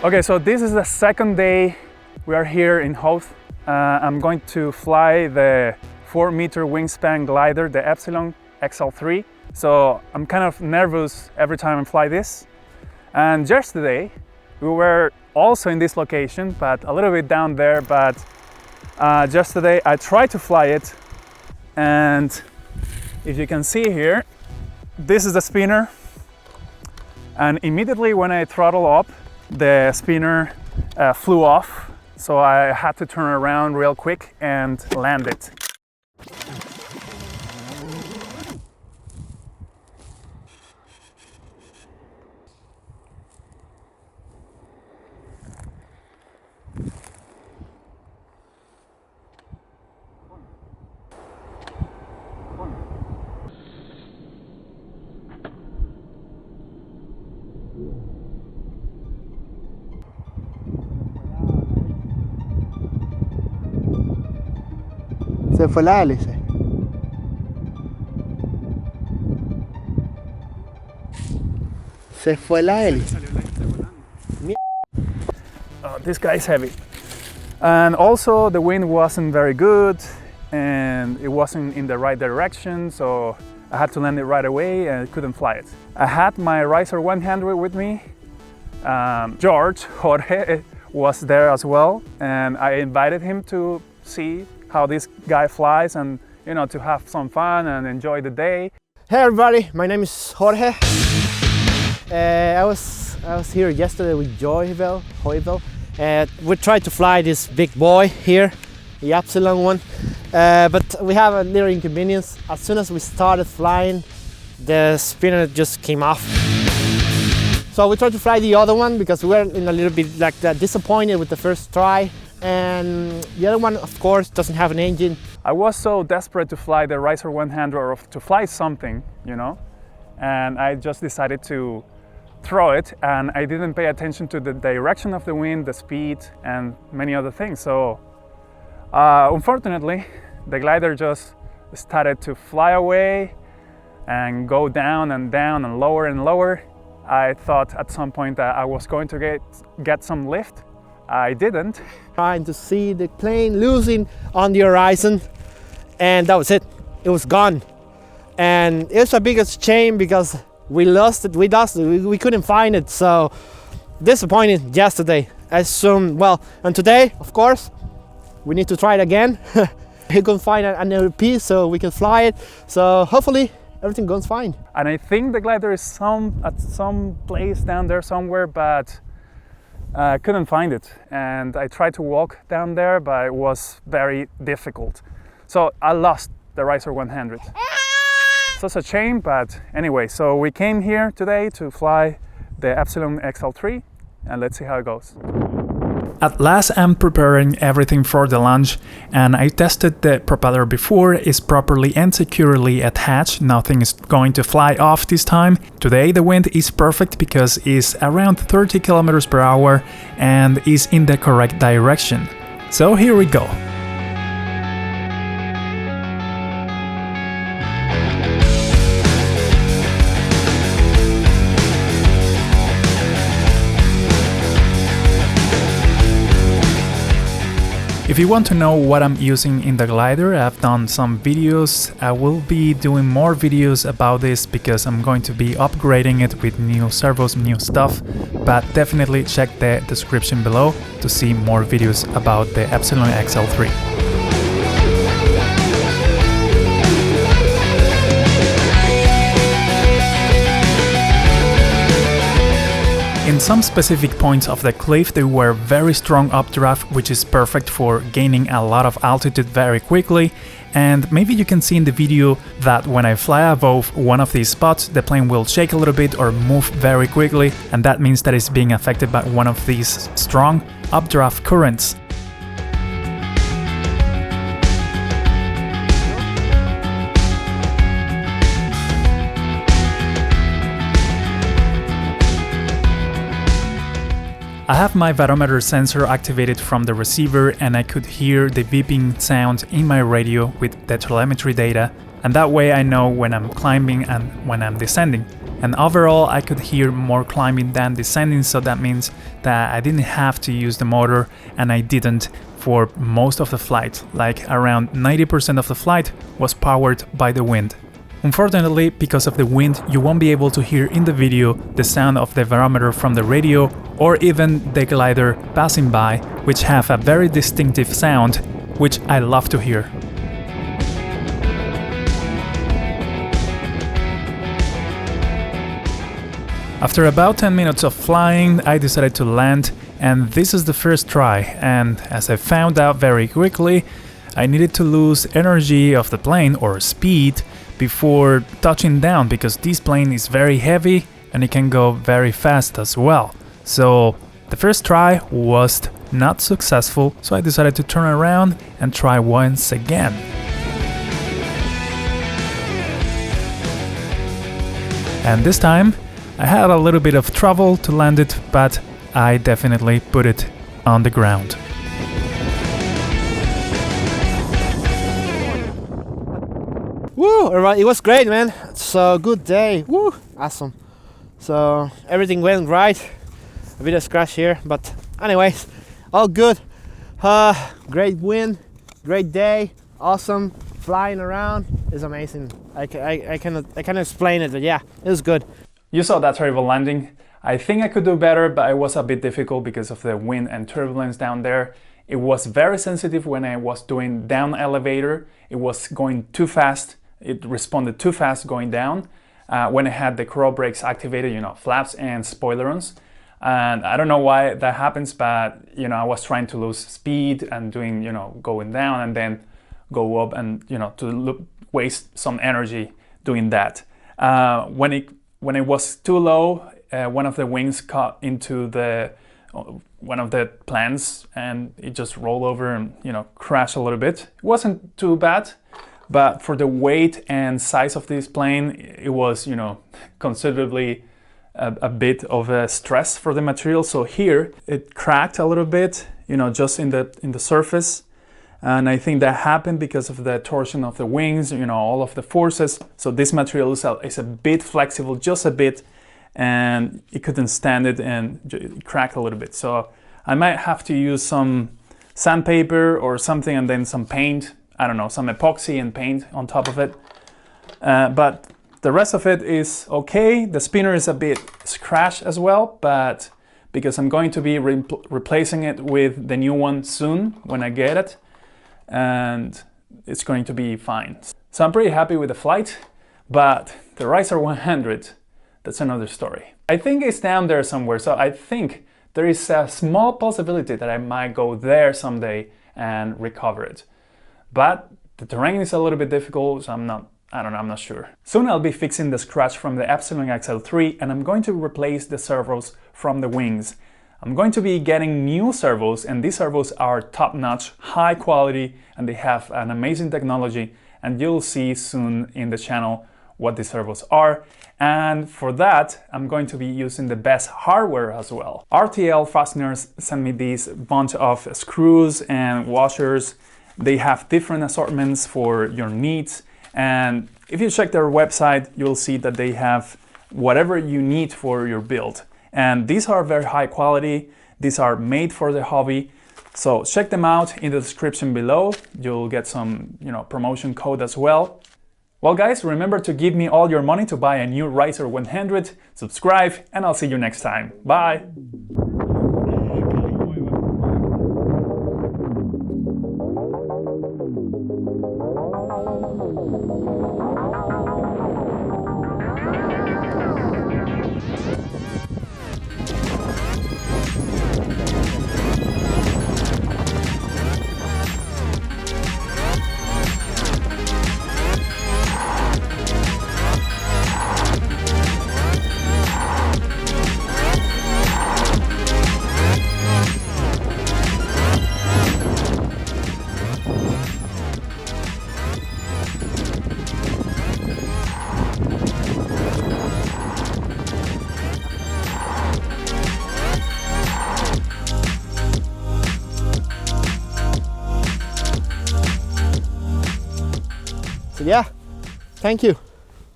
Okay, so this is the second day we are here in Hoth. I'm going to fly the 4-meter wingspan glider, the Epsilon XL3. So I'm kind of nervous every time I fly this. And yesterday we were also in this location, but a little bit down there. But yesterday I tried to fly it, and if you can see here, this is the spinner. And immediately when I throttle up, the spinner flew off. So I had to turn around real quick and land it. Se fue la hélice. Se fue la hélice. Oh, this guy is heavy. And also the wind wasn't very good and it wasn't in the right direction, so I had to land it right away and couldn't fly it. I had my Riser 100 with me. Jorge was there as well, and I invited him to see how this guy flies and, you know, to have some fun and enjoy the day. Hey everybody, my name is Jorge. I was here yesterday with Joyplanes. We tried to fly this big boy here, the Epsilon one, but we have a little inconvenience. As soon as we started flying, the spinner just came off. So we tried to fly the other one because we were in a little bit like disappointed with the first try. And the other one, of course, doesn't have an engine. I was so desperate to fly the Riser 100 or to fly something, you know, and I just decided to throw it, and I didn't pay attention to the direction of the wind, the speed, and many other things. So unfortunately, the glider just started to fly away and go down and down and lower and lower. I thought at some point that I was going to get some lift. I didn't. Trying to see the plane losing on the horizon, and that was it. It was gone. And it's a biggest shame because we lost it. We couldn't find it. So disappointed yesterday. Well, and today, of course, we need to try it again. We can find another piece so we can fly it. So hopefully everything goes fine. And I think the glider is at some place down there somewhere, but I couldn't find it, and I tried to walk down there, but it was very difficult. So I lost the Riser 100. Such a shame, but anyway, so we came here today to fly the Epsilon XL3, and let's see how it goes. At last, I'm preparing everything for the launch, and I tested the propeller before. It's properly and securely attached. Nothing is going to fly off this time. Today the wind is perfect because it's around 30 kilometers per hour and is in the correct direction. So here we go. If you want to know what I'm using in the glider, I've done some videos. I will be doing more videos about this because I'm going to be upgrading it with new servos, new stuff, but definitely check the description below to see more videos about the Epsilon XL3. In some specific points of the cliff there were very strong updraft, which is perfect for gaining a lot of altitude very quickly, and maybe you can see in the video that when I fly above one of these spots the plane will shake a little bit or move very quickly, and that means that it's being affected by one of these strong updraft currents. I have my barometer sensor activated from the receiver, and I could hear the beeping sound in my radio with the telemetry data, and that way I know when I'm climbing and when I'm descending. And overall I could hear more climbing than descending, so that means that I didn't have to use the motor, and I didn't for most of the flight. Like around 90% of the flight was powered by the wind. Unfortunately, because of the wind, you won't be able to hear in the video the sound of the barometer from the radio or even the glider passing by, which have a very distinctive sound, which I love to hear. After about 10 minutes of flying, I decided to land, and this is the first try, and as I found out very quickly, I needed to lose energy of the plane or speed before touching down, because this plane is very heavy and it can go very fast as well. So the first try was not successful, so I decided to turn around and try once again. And this time I had a little bit of trouble to land it, but I definitely put it on the ground. Woo! Alright, it was great, man. So good day. Woo! Awesome. So everything went right. A bit of scratch here, but anyways, all good. Great wind, great day, awesome. Flying around is amazing. I cannot explain it, but yeah, it was good. You saw that terrible landing. I think I could do better, but it was a bit difficult because of the wind and turbulence down there. It was very sensitive when I was doing down elevator. It was going too fast. It responded too fast going down. When I had the crow brakes activated, flaps and spoilerons. And I don't know why that happens, but I was trying to lose speed and doing, going down and then go up and, to waste some energy doing that. When it was too low, one of the wings caught into one of the plants and it just rolled over and crashed a little bit. It wasn't too bad, but for the weight and size of this plane, it was considerably a bit of a stress for the material. So here it cracked a little bit, just in the surface. And I think that happened because of the torsion of the wings, all of the forces. So this material is a bit flexible, just a bit, and it couldn't stand it and it cracked a little bit. So I might have to use some sandpaper or something and then some paint, I don't know, some epoxy and paint on top of it. But the rest of it is okay. The spinner is a bit scratched as well, but because I'm going to be replacing it with the new one soon when I get it, and it's going to be fine. So I'm pretty happy with the flight, but the Riser 100, that's another story. I think it's down there somewhere, so I think there is a small possibility that I might go there someday and recover it. But the terrain is a little bit difficult, so I'm not sure. Soon I'll be fixing the scratch from the Epsilon XL3, and I'm going to replace the servos from the wings. I'm going to be getting new servos, and these servos are top-notch, high quality, and they have an amazing technology, and you'll see soon in the channel what these servos are. And for that, I'm going to be using the best hardware as well. RTL Fasteners sent me this bunch of screws and washers. They have different assortments for your needs, and if you check their website, you'll see that they have whatever you need for your build. And these are very high quality. These are made for the hobby. So check them out in the description below. You'll get some, promotion code as well. Well guys, remember to give me all your money to buy a new Riser 100, subscribe, and I'll see you next time. Bye! So yeah, thank you.